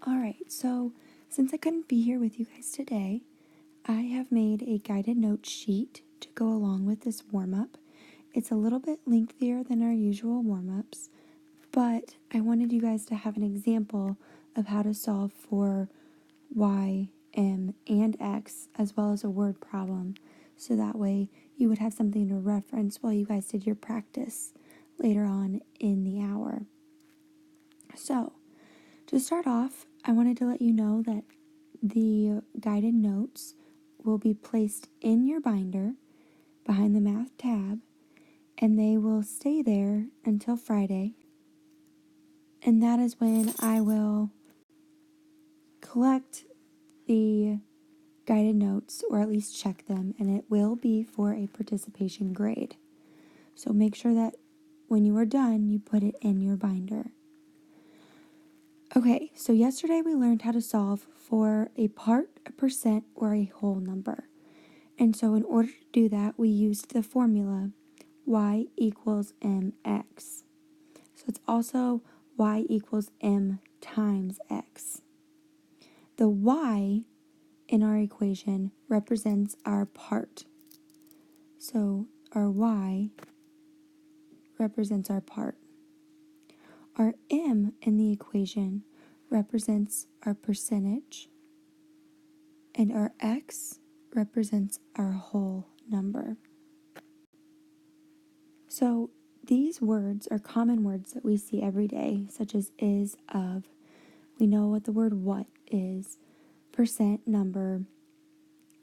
All right, so since I couldn't be here with you guys today, I have made a guided note sheet to go along with this warm-up. It's a little bit lengthier than our usual warm-ups, but I wanted you guys to have an example of how to solve for y, m, and x, as well as a word problem, so that way you would have something to reference while you guys did your practice later on in the hour. So, to start off, I wanted to let you know that the guided notes will be placed in your binder behind the math tab, and they will stay there until Friday. And that is when I will collect the guided notes, or at least check them, and it will be for a participation grade. So make sure that when you are done, you put it in your binder. Okay, so yesterday we learned how to solve for a part, a percent, or a whole number. And so in order to do that, we used the formula y equals mx. So it's also y equals m times x. The y in our equation represents our part. So our y represents our part. Our m in the equation represents our percentage, and our x represents our whole number. So these words are common words that we see every day, such as is, of. We know what the word what is, percent, number,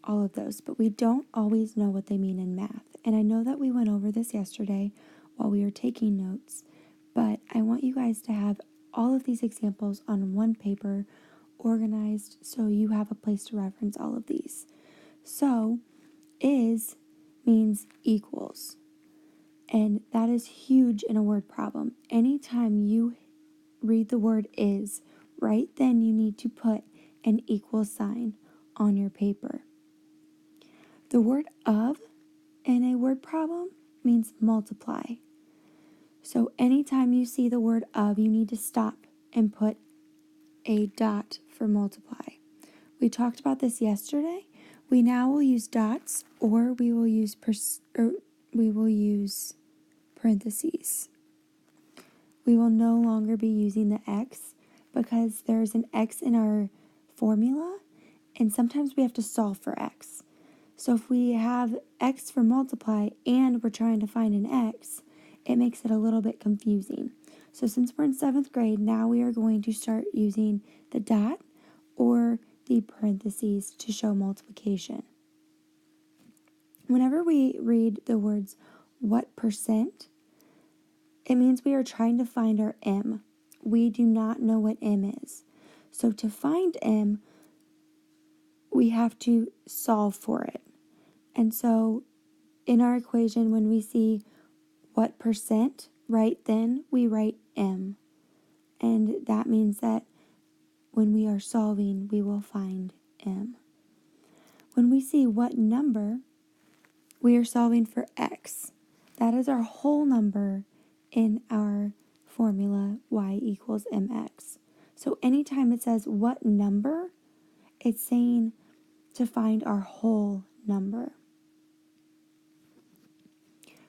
all of those, but we don't always know what they mean in math. And I know that we went over this yesterday while we were taking notes, but I want you guys to have all of these examples on one paper, organized, so you have a place to reference all of these. So, is means equals. And that is huge in a word problem. Anytime you read the word is, right then you need to put an equal sign on your paper. The word of in a word problem means multiply. So anytime you see the word of, you need to stop and put a dot for multiply. We talked about this yesterday. We now will use dots, or we will use parentheses. We will no longer be using the x because there's an x in our formula, and sometimes we have to solve for x. So if we have x for multiply and we're trying to find an x, it makes it a little bit confusing. So since we're in 7th grade, now we are going to start using the dot or the parentheses to show multiplication. Whenever we read the words what percent, it means we are trying to find our m. We do not know what m is. So to find m, we have to solve for it. And so in our equation, when we see what percent, right then we write m. And that means that when we are solving, we will find m. When we see what number, we are solving for x. That is our whole number in our formula y equals mx. So anytime it says what number, it's saying to find our whole number.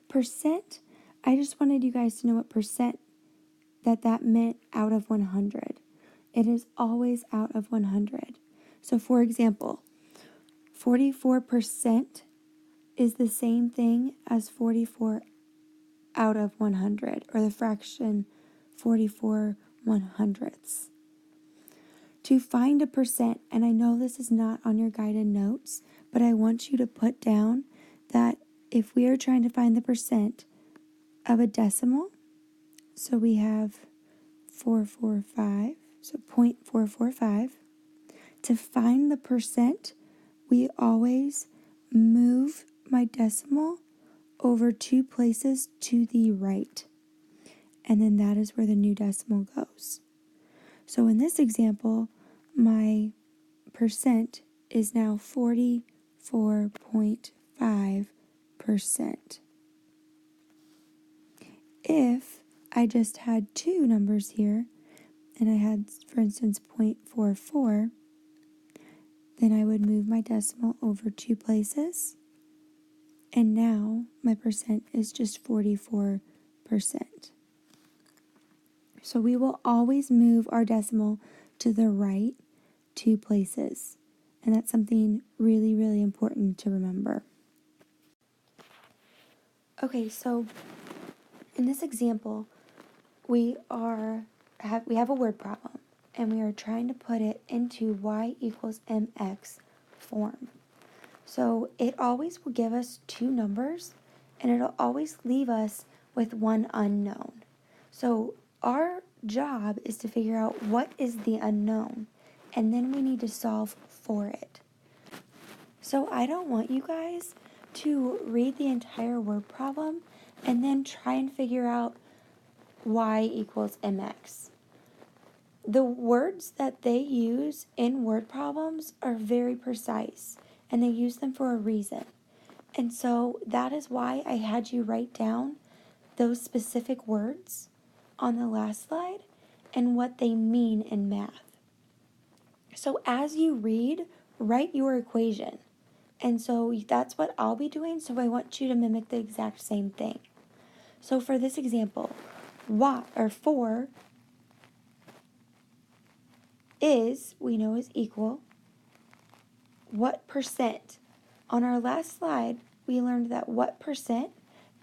Percent, I just wanted you guys to know what percent that meant out of 100. It is always out of 100. So for example, 44% is the same thing as 44 out of 100, or the fraction 44/100ths. To find a percent, and I know this is not on your guided notes, but I want you to put down that if we are trying to find the percent of a decimal, so we have 445, so 0.445. To find the percent, we always move my decimal over 2 places to the right. And then that is where the new decimal goes. So in this example, my percent is now 44.5%. If I just had 2 numbers here, and I had, for instance, 0.44, then I would move my decimal over 2 places, and now my percent is just 44%. So we will always move our decimal to the right 2 places, and that's something really, really important to remember. Okay, so in this example, we have a word problem, and we are trying to put it into y equals mx form. So it always will give us 2 numbers, and it'll always leave us with one unknown. So our job is to figure out what is the unknown, and then we need to solve for it. So I don't want you guys to read the entire word problem and then try and figure out y equals mx. The words that they use in word problems are very precise, and they use them for a reason. And so that is why I had you write down those specific words on the last slide and what they mean in math. So as you read, write your equation. And so that's what I'll be doing, so I want you to mimic the exact same thing. So for this example, 4 is, we know, is equal what percent. On our last slide, we learned that what percent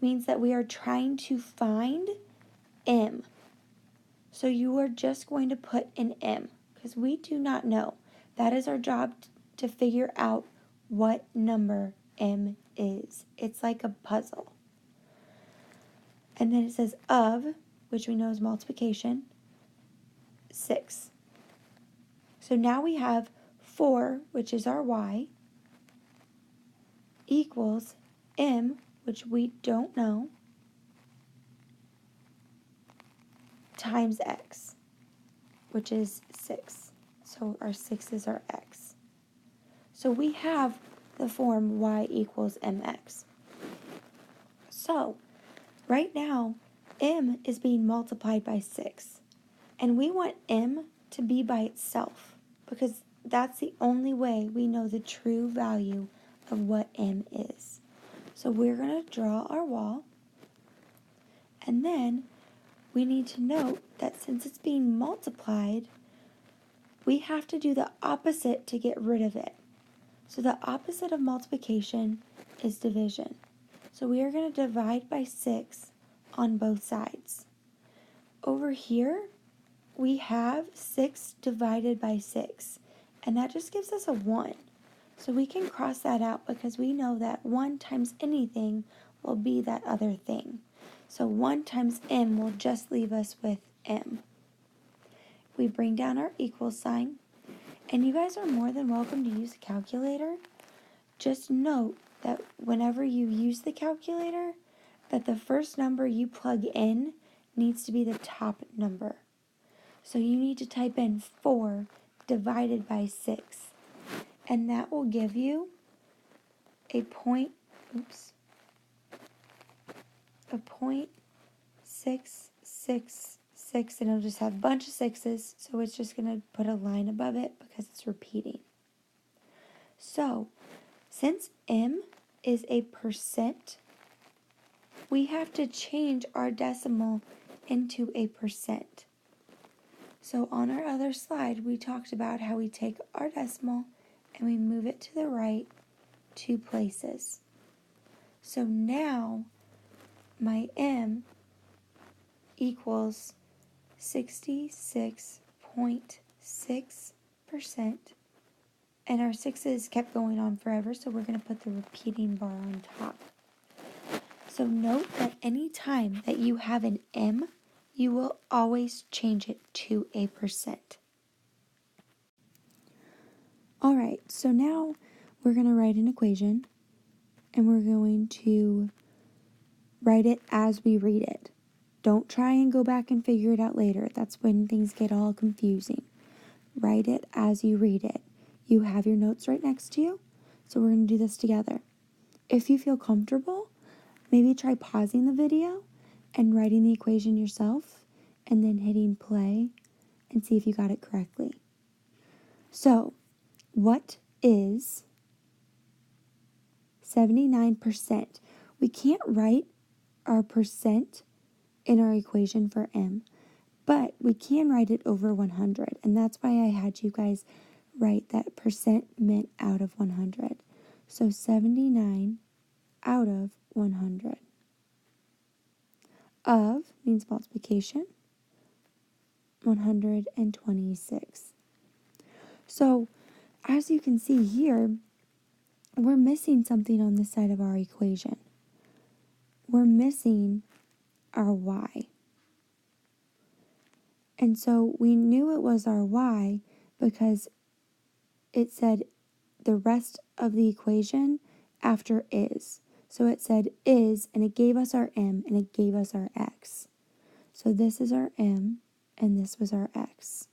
means that we are trying to find m. So you are just going to put an m, because we do not know. That is our job, to figure out what number m is. It's like a puzzle. And then it says of, which we know is multiplication, 6. So now we have 4, which is our y, equals m, which we don't know, times x, which is 6. So our 6 is our x. So we have the form y equals mx. So right now, m is being multiplied by 6. And we want m to be by itself, because that's the only way we know the true value of what m is. So we're going to draw our wall, and then we need to note that since it's being multiplied, we have to do the opposite to get rid of it. So the opposite of multiplication is division. So we are going to divide by 6 on both sides. Over here, we have 6 divided by 6, and that just gives us a 1. So we can cross that out, because we know that 1 times anything will be that other thing. So 1 times m will just leave us with m. We bring down our equal sign, and you guys are more than welcome to use a calculator. Just note that whenever you use the calculator, that the first number you plug in needs to be the top number. So you need to type in 4 divided by 6, and that will give you a point, a 0.666, and it'll just have a bunch of 6s, so it's just going to put a line above it because it's repeating. So since m is a percent, we have to change our decimal into a percent. So on our other slide, we talked about how we take our decimal and we move it to the right 2 places. So now my m equals 66.6%. And our 6's kept going on forever, so we're going to put the repeating bar on top. So note that any time that you have an m, you will always change it to a percent. All right, so now we're going to write an equation, and we're going to write it as we read it. Don't try and go back and figure it out later. That's when things get all confusing. Write it as you read it. You have your notes right next to you, so we're going to do this together. If you feel comfortable, maybe try pausing the video and writing the equation yourself, and then hitting play and see if you got it correctly. So, what is 79%? We can't write our percent in our equation for m, but we can write it over 100, and that's why I had you guys write that percent meant out of 100. So 79 out of 100. Of means multiplication, 126. So as you can see here, we're missing something on this side of our equation. We're missing our y. And so we knew it was our y because it said the rest of the equation after is. So it said is, and it gave us our m, and it gave us our x. So this is our m, and this was our x.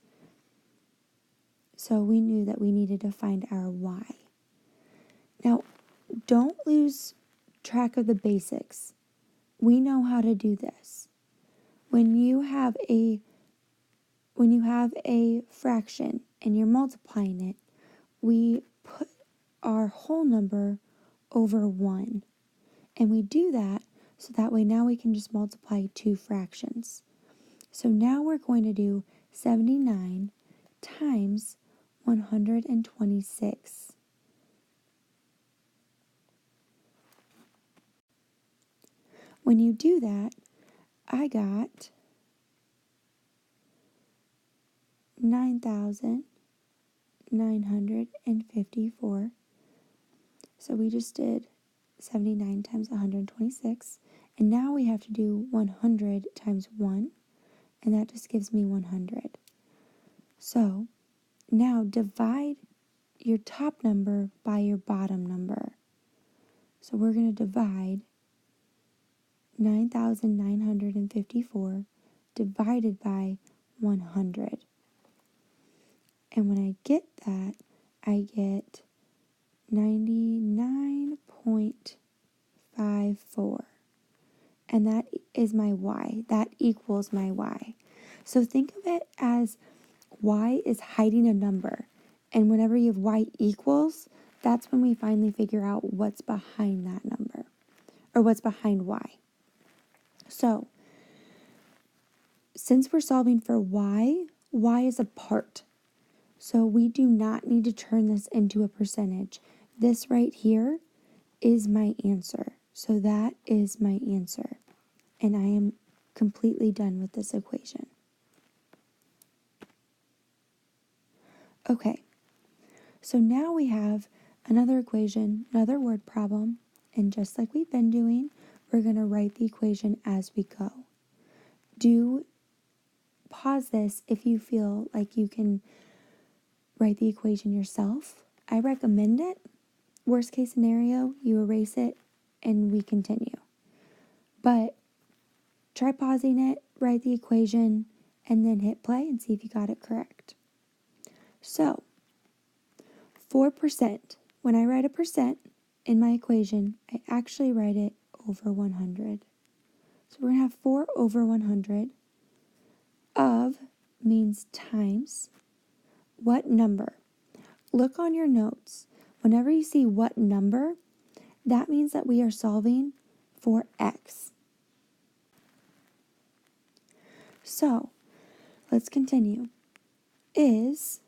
So we knew that we needed to find our y. Now, don't lose track of the basics. We know how to do this. When you have a fraction and you're multiplying it, we put our whole number over 1. And we do that so that way now we can just multiply two fractions. So now we're going to do 79 times 126. When you do that, I got 9,954. So we just did 79 times 126. And now we have to do 100 times 1. And that just gives me 100. So now divide your top number by your bottom number. So we're going to divide 9,954 divided by 100. And when I get that, I get 99.54. And that is my y. That equals my y. So think of it as y is hiding a number. And whenever you have y equals, that's when we finally figure out what's behind that number, or what's behind y. So, since we're solving for y, y is a part. So we do not need to turn this into a percentage. This right here is my answer. So that is my answer. And I am completely done with this equation. Okay, so now we have another equation, another word problem, and just like we've been doing, we're going to write the equation as we go. Do pause this if you feel like you can write the equation yourself. I recommend it. Worst case scenario, you erase it and we continue. But try pausing it, write the equation, and then hit play and see if you got it correct. So, 4%. When I write a percent in my equation, I actually write it over 100. So we're going to have 4 over 100. Of means times. What number? Look on your notes. Whenever you see what number, that means that we are solving for x. So, let's continue. Is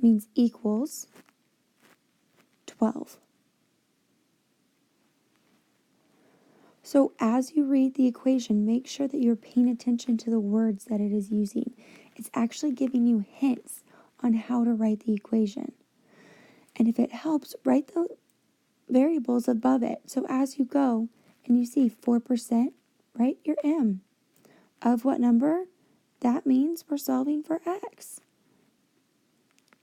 means equals 12. So as you read the equation, make sure that you're paying attention to the words that it is using. It's actually giving you hints on how to write the equation. And if it helps, write the variables above it. So as you go and you see 4%, write your m. Of what number? That means we're solving for x.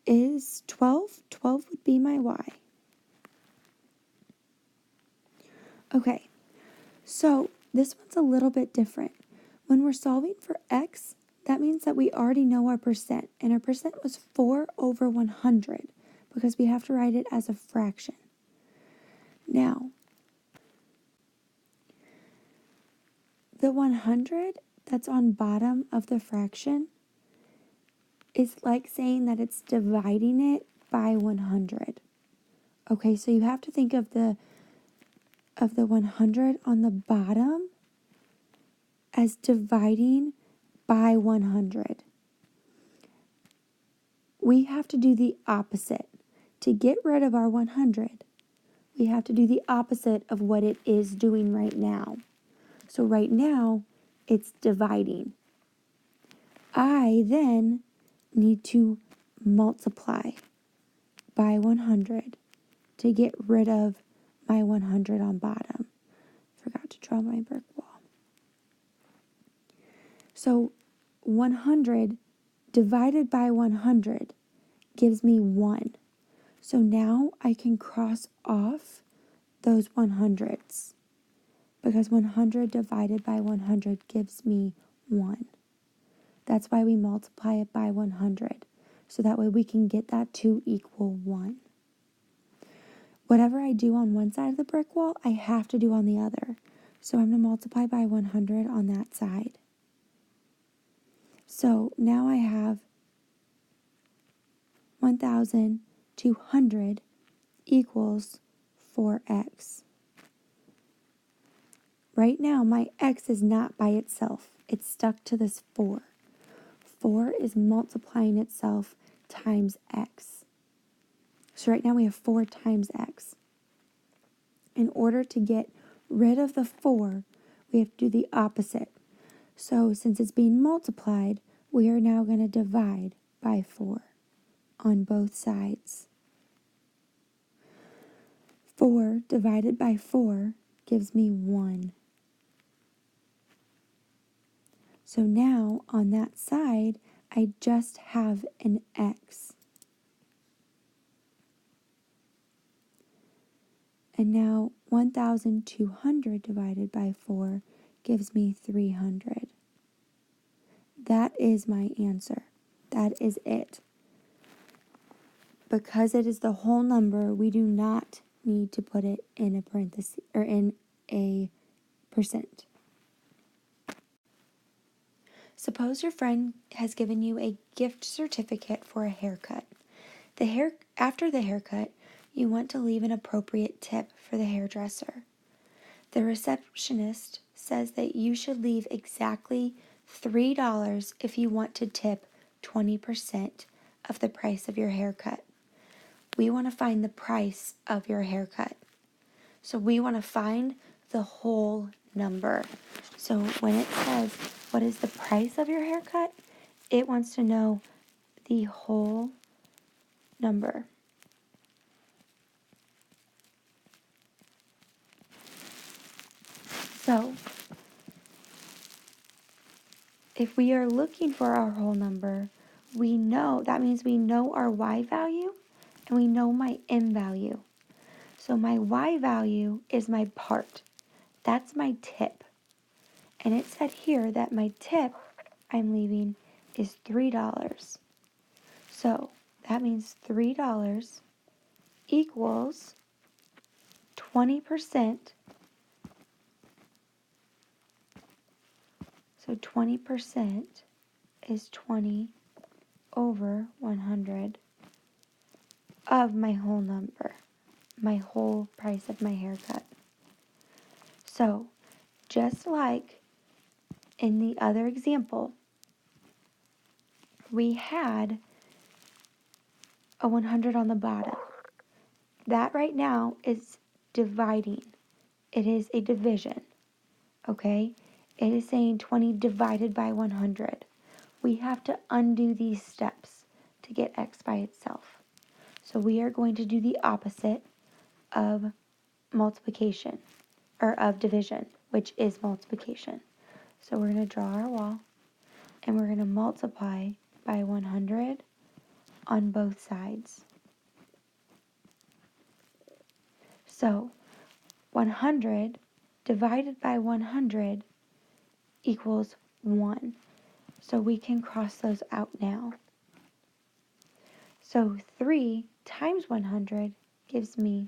Is 12? 12 would be my y. Okay, so this one's a little bit different. When we're solving for x, that means that we already know our percent. And our percent was 4 over 100 because we have to write it as a fraction. Now, the 100 that's on bottom of the fraction is like saying that it's dividing it by 100. Okay, so you have to think of the 100 on the bottom as dividing by 100. We have to do the opposite. To get rid of our 100, we have to do the opposite of what it is doing right now. So right now, it's dividing. I then need to multiply by 100 to get rid of my 100 on bottom. Forgot to draw my brick wall. So 100 divided by 100 gives me 1. So now I can cross off those 100s because 100 divided by 100 gives me 1. That's why we multiply it by 100. So that way we can get that to equal 1. Whatever I do on one side of the brick wall, I have to do on the other. So I'm going to multiply by 100 on that side. So now I have 1,200 equals 4x. Right now, my x is not by itself. It's stuck to this 4. 4 is multiplying itself times x. So right now we have 4 times x. In order to get rid of the 4, we have to do the opposite. So since it's being multiplied, we are now going to divide by 4 on both sides. 4 divided by 4 gives me 1. So now on that side, I just have an x. And now 1,200 divided by 4 gives me 300. That is my answer. That is it. Because it is the whole number, we do not need to put it in a parenthesis or in a percent. Suppose your friend has given you a gift certificate for a haircut. After the haircut, you want to leave an appropriate tip for the hairdresser. The receptionist says that you should leave exactly $3 if you want to tip 20% of the price of your haircut. We want to find the price of your haircut. So we want to find the whole number. So when it says, what is the price of your haircut? It wants to know the whole number. So if we are looking for our whole number, that means we know our y value and we know my m value. So my y value is my part. That's my tip. And it said here that my tip I'm leaving is $3. So that means $3 equals 20%. So 20% is 20 over 100 of my whole number, my whole price of my haircut. So just like in the other example, we had a 100 on the bottom. That right now is dividing. It is a division, okay? It is saying 20 divided by 100. We have to undo these steps to get x by itself. So we are going to do the opposite of multiplication, or of division, which is multiplication. So we're going to draw our wall, and we're going to multiply by 100 on both sides. So 100 divided by 100 equals 1. So we can cross those out now. So 3 times 100 gives me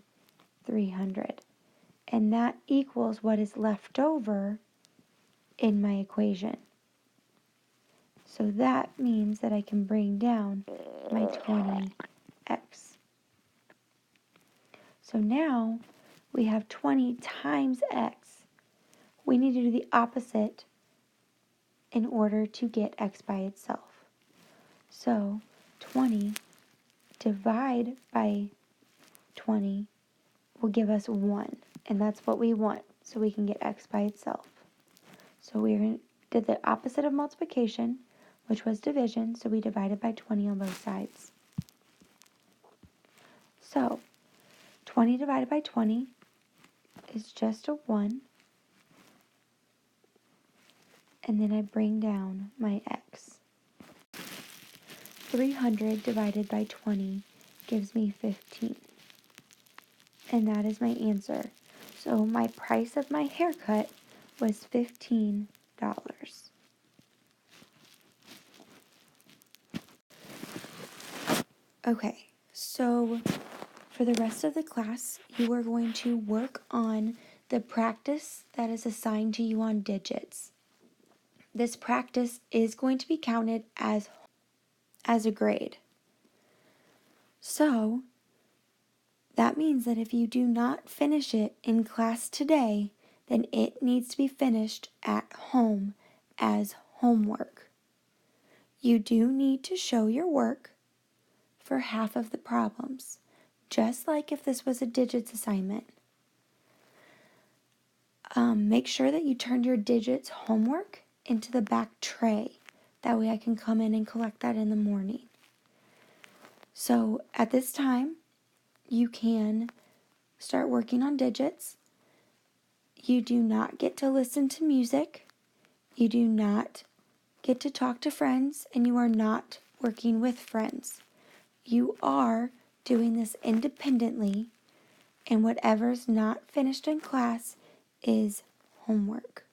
300. And that equals what is left over in my equation. So that means that I can bring down my 20x. So now we have 20 times x. We need to do the opposite in order to get x by itself. So 20 divided by 20 will give us 1, and that's what we want, so we can get x by itself. So we did the opposite of multiplication, which was division, so we divided by 20 on both sides. So 20 divided by 20 is just a 1, and then I bring down my x. 300 divided by 20 gives me 15. And that is my answer. So my price of my haircut was $15. Okay, so for the rest of the class, you are going to work on the practice that is assigned to you on digits. This practice is going to be counted as a grade. So that means that if you do not finish it in class today, then it needs to be finished at home as homework. You do need to show your work for half of the problems, just like if this was a digits assignment. Make sure that you turn your digits homework into the back tray. That way I can come in and collect that in the morning. So at this time, you can start working on digits. You do not get to listen to music. You do not get to talk to friends, and you are not working with friends. You are doing this independently, and whatever's not finished in class is homework.